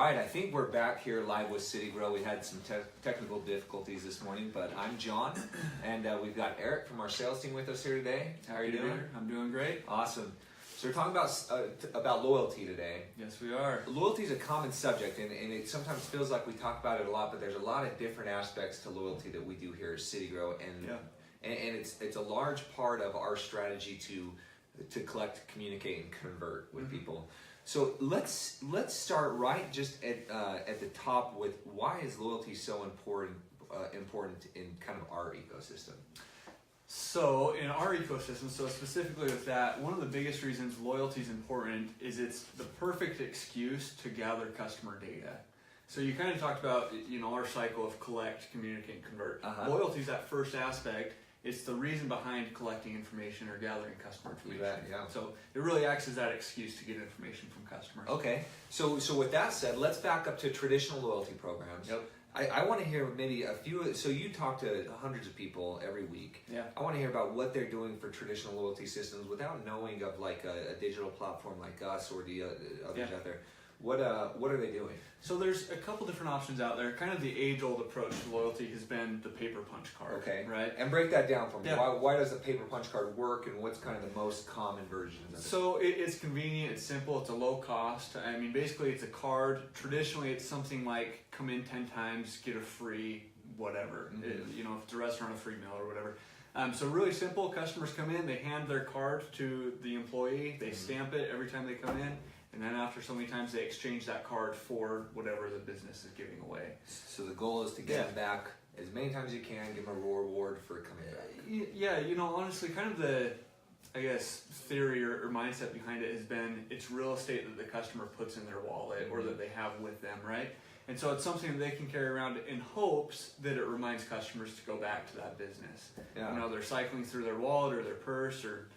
right, I think we're back here live with CityGro. We had some technical difficulties this morning, but I'm John, and we've got Eric from our sales team with us here today. How are you doing? I'm doing great. Awesome. So we're talking about loyalty today. Yes, we are. Loyalty is a common subject, and it sometimes feels like we talk about it a lot, but there's a lot of different aspects to loyalty that we do here at CityGro, and it's a large part of our strategy to collect, communicate, and convert with people. So let's start right just at the top with why is loyalty so important in kind of our ecosystem? So in our ecosystem, so specifically with that, one of the biggest reasons loyalty is important is it's the perfect excuse to gather customer data. So you kind of talked about, our cycle of collect, communicate, and convert. Loyalty is that first aspect. It's the reason behind collecting information or gathering customer information. So it really acts as that excuse to get information from customers. Okay, so with that said, let's back up to traditional loyalty programs. Yep. I want to hear maybe a few, so you talk to hundreds of people every week. Yeah. I want to hear about what they're doing for traditional loyalty systems without knowing of like a digital platform like us or the others out there. What are they doing? So there's a couple different options out there. Kind of the age-old approach to loyalty has been the paper punch card. Okay. Right? And break that down for me. Yeah. Why does the paper punch card work, and what's kind of the most common versions of it? So it's convenient, it's simple, it's a low cost. I mean, basically it's a card. Traditionally, it's something like come in 10 times, get a free whatever. If it's a restaurant, a free meal or whatever. So really simple. Customers come in, they hand their card to the employee, they stamp it every time they come in. And then after so many times, they exchange that card for whatever the business is giving away. So the goal is to get them back as many times as you can, give them a reward for coming back. Yeah, honestly, kind of the, theory or mindset behind it has been it's real estate that the customer puts in their wallet or that they have with them, right? And so it's something that they can carry around in hopes that it reminds customers to go back to that business. Yeah. They're cycling through their wallet or their purse or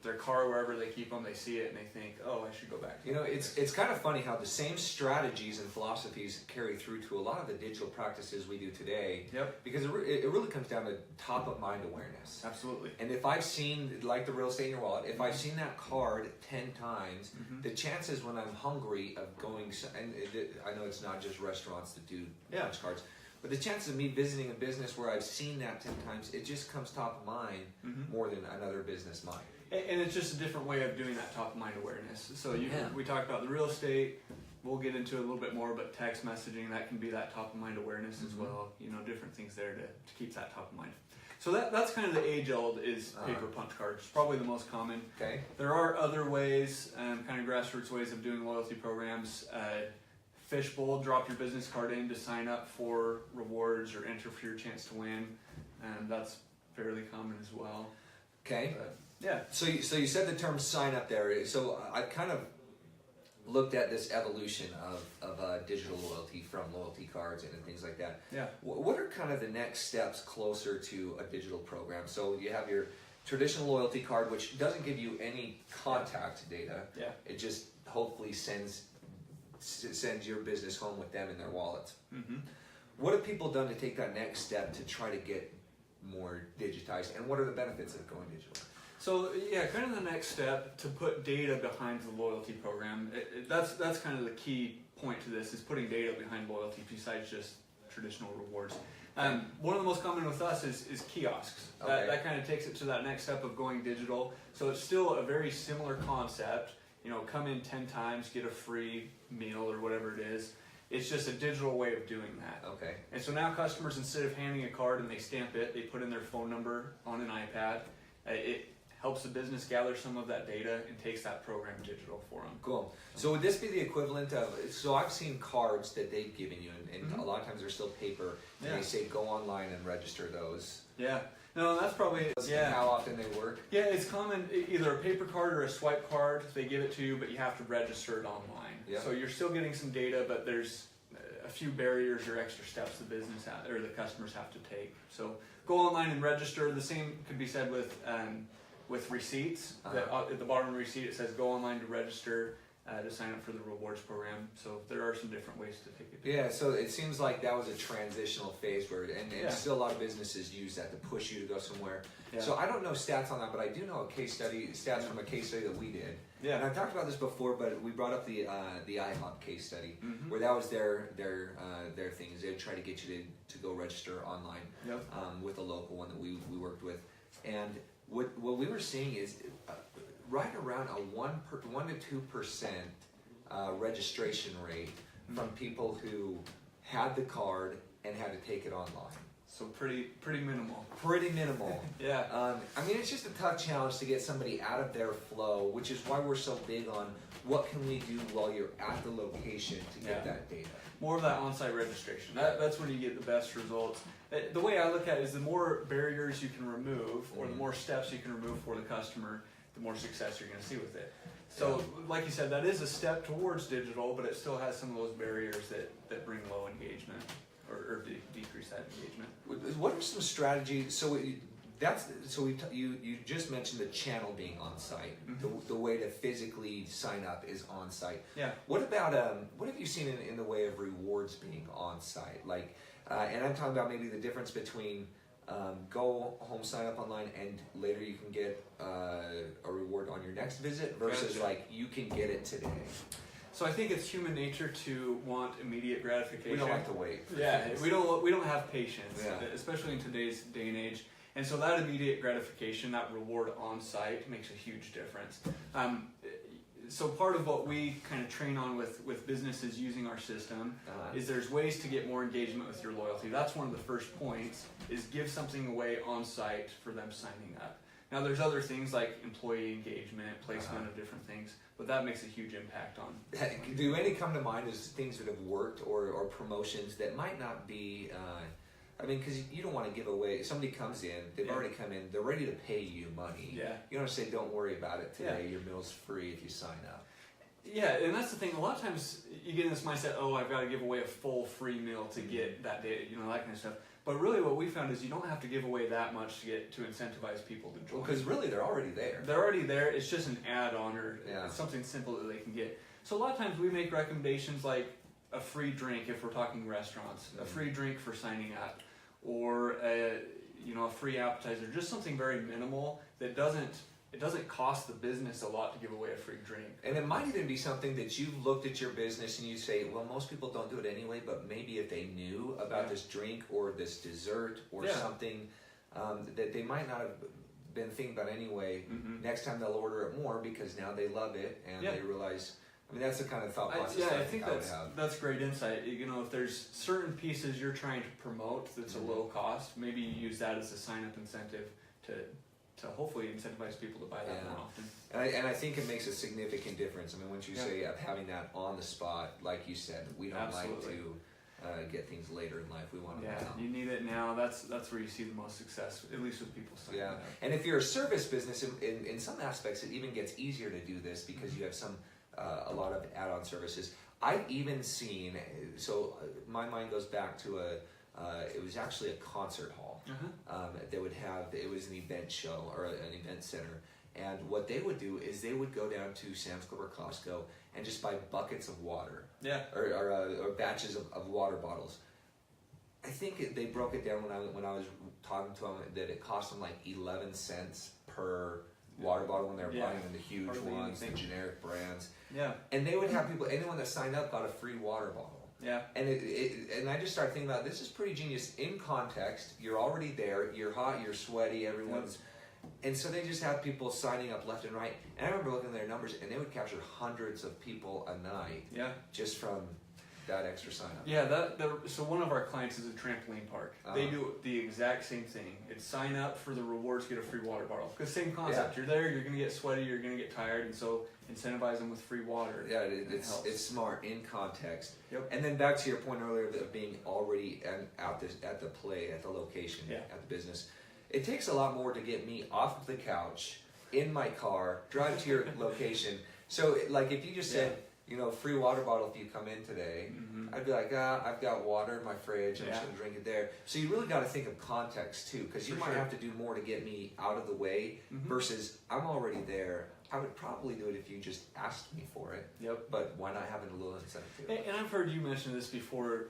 their car, wherever they keep them, they see it and they think, oh, I should go back. It's kind of funny how the same strategies and philosophies carry through to a lot of the digital practices we do today. Yep. Because it really comes down to top of mind awareness. Absolutely. And if I've seen, like the real estate in your wallet, if I've seen that card 10 times, the chances when I'm hungry of going, and I know it's not just restaurants that do punch cards, but the chances of me visiting a business where I've seen that 10 times, it just comes top of mind more than another business might. And it's just a different way of doing that top of mind awareness. So we talked about the real estate. We'll get into it a little bit more, but text messaging, that can be that top of mind awareness as well. Different things there to keep that top of mind. So that's kind of the age-old is paper punch cards. Probably the most common. Okay. There are other ways, kind of grassroots ways of doing loyalty programs. Fishbowl, drop your business card in to sign up for rewards or enter for your chance to win. And that's fairly common as well. Okay. Yeah. So you said the term sign up there. So I've kind of looked at this evolution of digital loyalty from loyalty cards and things like that. Yeah. What are kind of the next steps closer to a digital program? So you have your traditional loyalty card, which doesn't give you any contact data. Yeah. It just hopefully sends your business home with them in their wallet. What have people done to take that next step to try to get more digitized, and what are the benefits of going digital? So kind of the next step to put data behind the loyalty program. That's kind of the key point to this is putting data behind loyalty besides just traditional rewards. One of the most common with us is kiosks. Okay. That kind of takes it to that next step of going digital. So it's still a very similar concept. Come in 10 times, get a free meal or whatever it is. It's just a digital way of doing that. Okay. And so now customers, instead of handing a card and they stamp it, they put in their phone number on an iPad. It helps the business gather some of that data and takes that program digital for them. Cool. So would this be the equivalent of, so I've seen cards that they've given you, and a lot of times they're still paper, and they say go online and register those. Yeah. No, that's probably how often they work. Yeah, it's common, either a paper card or a swipe card. They give it to you, but you have to register it online. Yeah. So you're still getting some data, but there's a few barriers or extra steps the business or the customers have to take. So go online and register. The same could be said with receipts. At the bottom of the receipt it says go online to register. to sign up for the rewards program. So there are some different ways to take it. Yeah, so it seems like that was a transitional phase where, and still a lot of businesses use that to push you to go somewhere. Yeah. So I don't know stats on that, but I do know stats from a case study that we did. Yeah. And I've talked about this before, but we brought up the IHOP case study, where that was their thing, is they would try to get you to go register online with a local one that we worked with. And what we were seeing is right around a 1 to 2% registration rate from people who had the card and had to take it online. So pretty minimal. Pretty minimal. Yeah. I mean, it's just a tough challenge to get somebody out of their flow, which is why we're so big on what can we do while you're at the location to get that data. More of that on-site registration. That's when you get the best results. The way I look at it is the more barriers you can remove, or the more steps you can remove for the customer, the more success you're going to see with it. So, like you said, that is a step towards digital, but it still has some of those barriers that bring low engagement or decrease that engagement. What are some strategies? You just mentioned the channel being on site. The way to physically sign up is on site. Yeah. What about what have you seen in the way of rewards being on site? Like, and I'm talking about maybe the difference between go home, sign up online, and later you can get a reward on your next visit versus like you can get it today. So I think it's human nature to want immediate gratification. We don't like to wait. Yeah, we don't have patience, especially in today's day and age. And so that immediate gratification, that reward on site, makes a huge difference. So part of what we kind of train on with businesses using our system is there's ways to get more engagement with your loyalty. That's one of the first points, is give something away on site for them signing up. Now there's other things like employee engagement, placement of different things, but that makes a huge impact on. Do any come to mind as things that have worked or promotions that might not be, I mean, because you don't want to give away, somebody comes in, they've already come in, they're ready to pay you money. Yeah. You don't want to say, don't worry about it today, your meal's free if you sign up. Yeah, and that's the thing, a lot of times you get in this mindset, oh, I've got to give away a full free meal to get that day, that kind of stuff. But really what we found is you don't have to give away that much to incentivize people to join. Well, because really they're already there. They're already there. It's just an add-on or something simple that they can get. So a lot of times we make recommendations like a free drink if we're talking restaurants, a free drink for signing up, or a free appetizer, just something very minimal that doesn't cost the business a lot to give away a free drink. And it might even be something that you've looked at your business and you say, well, most people don't do it anyway, but maybe if they knew about this drink or this dessert or something that they might not have been thinking about anyway, next time they'll order it more because now they love it and they realize, I mean, that's the kind of thought process I think that's great insight. If there's certain pieces you're trying to promote that's a low cost, maybe you use that as a sign-up incentive to hopefully incentivize people to buy that more often. And I think it makes a significant difference. I mean, once you say having that on the spot, like you said, we don't like to get things later in life. We want them now. You need it now. That's where you see the most success, at least with people signing up. And if you're a service business, in some aspects, it even gets easier to do this because you have a lot of add-on services. I've even seen, my mind goes back to it was actually a concert hall. They would have, it was an event show or an event center, and what they would do is they would go down to Sam's Club or Costco and just buy buckets of water, or batches of water bottles. I think they broke it down when I was talking to them that it cost them like 11 cents per water bottle when they were buying them, the huge ones, the generic brands. Yeah, and they would have people, anyone that signed up got a free water bottle. Yeah, and and I just started thinking about this is pretty genius in context. You're already there. You're hot. You're sweaty. Everyone's, and so they just have people signing up left and right. And I remember looking at their numbers, and they would capture hundreds of people a night. Yeah, just from that extra sign up. Yeah, so one of our clients is a trampoline park. They do the exact same thing. It's sign up for the rewards, get a free water bottle. Because same concept. You're there. You're gonna get sweaty. You're gonna get tired, and so incentivize them with free water. Yeah, it's smart in context. Yep. And then back to your point earlier of being already at the location, at the business. It takes a lot more to get me off the couch, in my car, drive to your location. So like if you just said, free water bottle if you come in today, I'd be like, I've got water in my fridge, I'm just gonna drink it there. So you really got to think of context too, because you might have to do more to get me out of the way versus I'm already there. I would probably do it if you just asked me for it. Yep. But why not have a little incentive to it? And I've heard you mention this before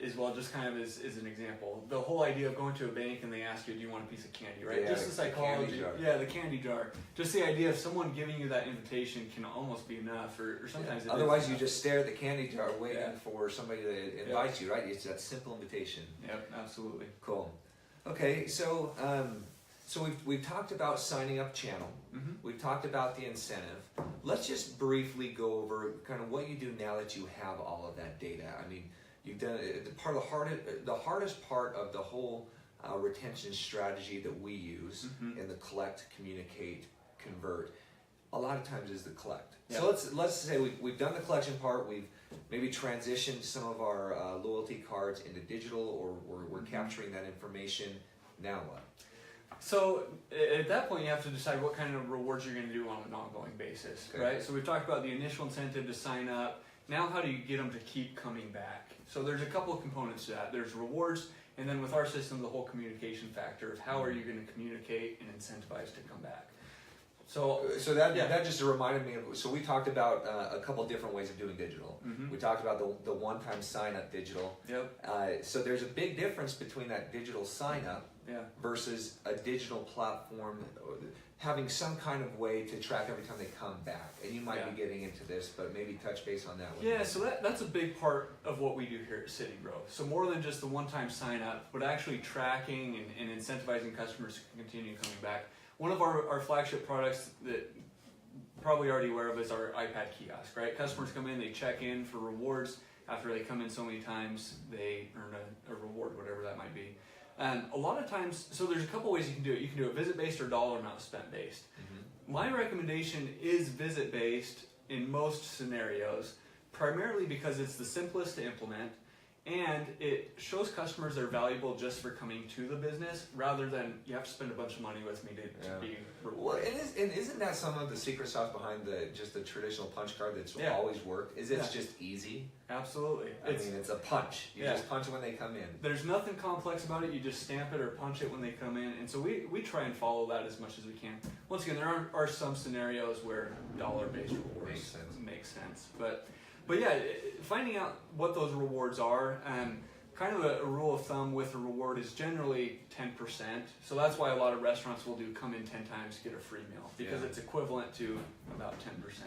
as well, just kind of as an example. The whole idea of going to a bank and they ask you, do you want a piece of candy, right? Yeah, Just the psychology. The candy jar. Just the idea of someone giving you that invitation can almost be enough, or sometimes Otherwise, you just stare at the candy jar waiting for somebody to invite you, right? It's that simple invitation. Yep, absolutely. Cool. Okay, so we've talked about signing up channel. Mm-hmm. We've talked about the incentive. Let's just briefly go over kind of what you do now that you have all of that data. I mean, you've done the hardest part of the whole retention strategy that we use in the collect, communicate, convert. A lot of times is the collect. Yeah. So let's say we've done the collection part. We've maybe transitioned some of our loyalty cards into digital, or we're capturing that information. Now what? So at that point, you have to decide what kind of rewards you're going to do on an ongoing basis, right? So we've talked about the initial incentive to sign up. Now, how do you get them to keep coming back? So there's a couple of components to that. There's rewards, and then with our system, the whole communication factor of how are you going to communicate and incentivize to come back. So that just reminded me of, so we talked about a couple different ways of doing digital. We talked about the one-time sign-up digital. Yep. So there's a big difference between that digital sign-up versus a digital platform having some kind of way to track every time they come back. And you might be getting into this, but maybe touch base on that one. Yeah, so that's a big part of what we do here at CityGro. So more than just the one-time sign-up, but actually tracking and incentivizing customers to continue coming back. One of our flagship products that probably already aware of is our iPad kiosk, right? Customers come in, they check in for rewards. After they come in so many times, they earn a reward, whatever that might be. And a lot of times, so there's a couple ways you can do it. You can do it visit-based or dollar amount spent based. My recommendation is visit-based in most scenarios, primarily because it's the simplest to implement, and it shows customers they're valuable just for coming to the business, rather than you have to spend a bunch of money with me to be rewarded. Well, and isn't that some of the secret sauce behind just the traditional punch card that's always worked? Is it's just easy? Absolutely. I mean, it's a punch. You just punch when they come in. There's nothing complex about it. You just stamp it or punch it when they come in. And so we try and follow that as much as we can. Once again, there are some scenarios where dollar-based rewards make sense. But yeah, finding out what those rewards are, kind of a rule of thumb with a reward is generally 10%. So that's why a lot of restaurants will do come in 10 times, get a free meal, because it's equivalent to about 10%.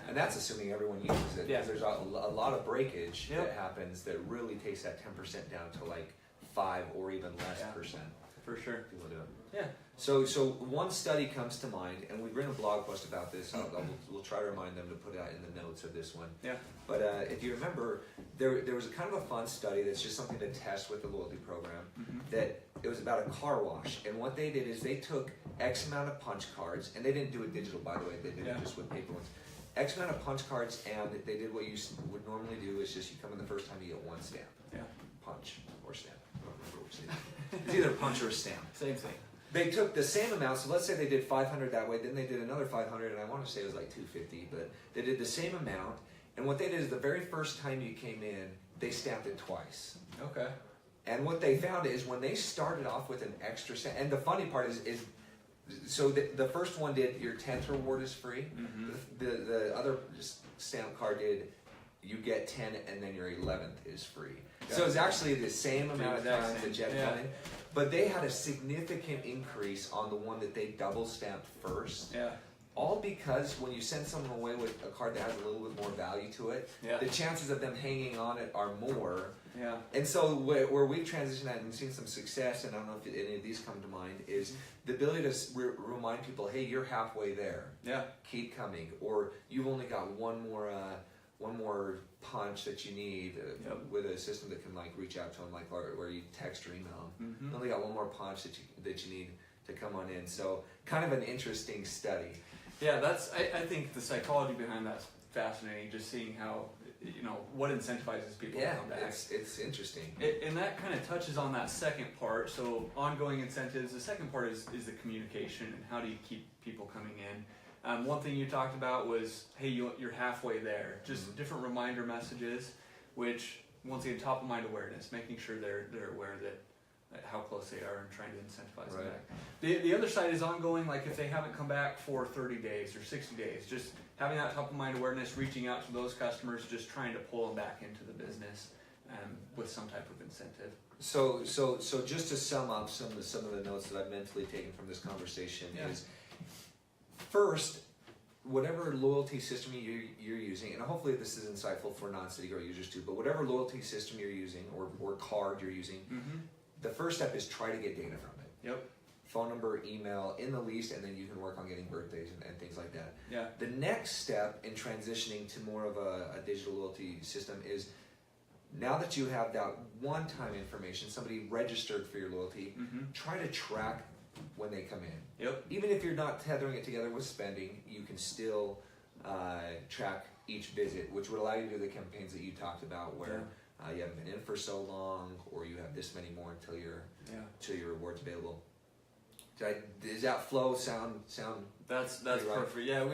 And that's assuming everyone uses it, because there's a lot of breakage that happens that really takes that 10% down to like 5 or even less percent. For sure. People do it. Yeah. So one study comes to mind, and we've written a blog post about this. We'll try to remind them to put that in the notes of this one. Yeah. But if you remember, there was a kind of a fun study that's just something to test with the loyalty program. That it was about a car wash, and what they did is they took X amount of punch cards, and they didn't do it digital, by the way. They did it just with paper ones. X amount of punch cards, and they did what you would normally do is just you come in the first time, you get one stamp. Yeah. Punch or stamp. I don't remember which they did. It's either punch or stamp. Same thing. They took the same amount, so let's say they did 500 that way, then they did another 500, and I want to say it was like 250, but they did the same amount, and what they did is the very first time you came in, they stamped it twice. Okay. And what they found is when they started off with an extra stamp, and the funny part is so the first one did your 10th reward is free, the other stamp card did you get 10 and then your 11th is free. So it's actually the same amount of times that Jeff come in. But they had a significant increase on the one that they double stamped first. Yeah. All because when you send someone away with a card that has a little bit more value to it, the chances of them hanging on it are more. Yeah. And so where we've transitioned that and seen some success, and I don't know if any of these come to mind, is the ability to remind people, hey, you're halfway there. Yeah. Keep coming. Or you've only got one more punch that you need with a system that can like reach out to them, like where you text or email them. You only got one more punch that you need to come on in. So kind of an interesting study. Yeah, I think the psychology behind that's fascinating. Just seeing how what incentivizes people to come back. It's interesting. And that kind of touches on that second part. So ongoing incentives. The second part is the communication and how do you keep people coming in. One thing you talked about was, hey, you're halfway there. Just different reminder messages, which once again, top of mind awareness, making sure they're aware that how close they are and trying to incentivize them Right. back. The other side is ongoing, like if they haven't come back for 30 days or 60 days, just having that top of mind awareness, reaching out to those customers, just trying to pull them back into the business with some type of incentive. So just to sum up some of the notes that I've mentally taken from this conversation is, first, whatever loyalty system you're using, and hopefully this is insightful for non-CityGro users too, but whatever loyalty system you're using or card you're using, the first step is try to get data from it. Yep. Phone number, email, in the least, and then you can work on getting birthdays and things like that. Yeah. The next step in transitioning to more of a digital loyalty system is, now that you have that one-time information, somebody registered for your loyalty, try to track when they come in. Yep. Even if you're not tethering it together with spending, you can still track each visit, which would allow you to do the campaigns that you talked about, where you haven't been in for so long, or you have this many more until your reward's available. Does that flow sound? That's right? perfect. Yeah,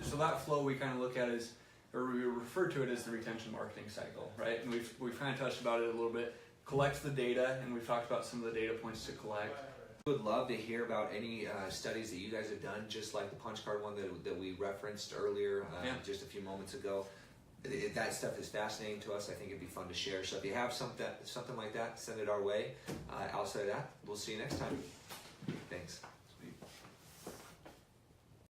so that flow we kind of look at as, or we refer to it as the retention marketing cycle, right? And we've kind of touched about it a little bit. Collects the data, and we've talked about some of the data points to collect. Would love to hear about any studies that you guys have done, just like the punch card one that we referenced earlier just a few moments ago. That stuff is fascinating to us. I think it'd be fun to share. So if you have something like that, send it our way. Outside of that, we'll see you next time.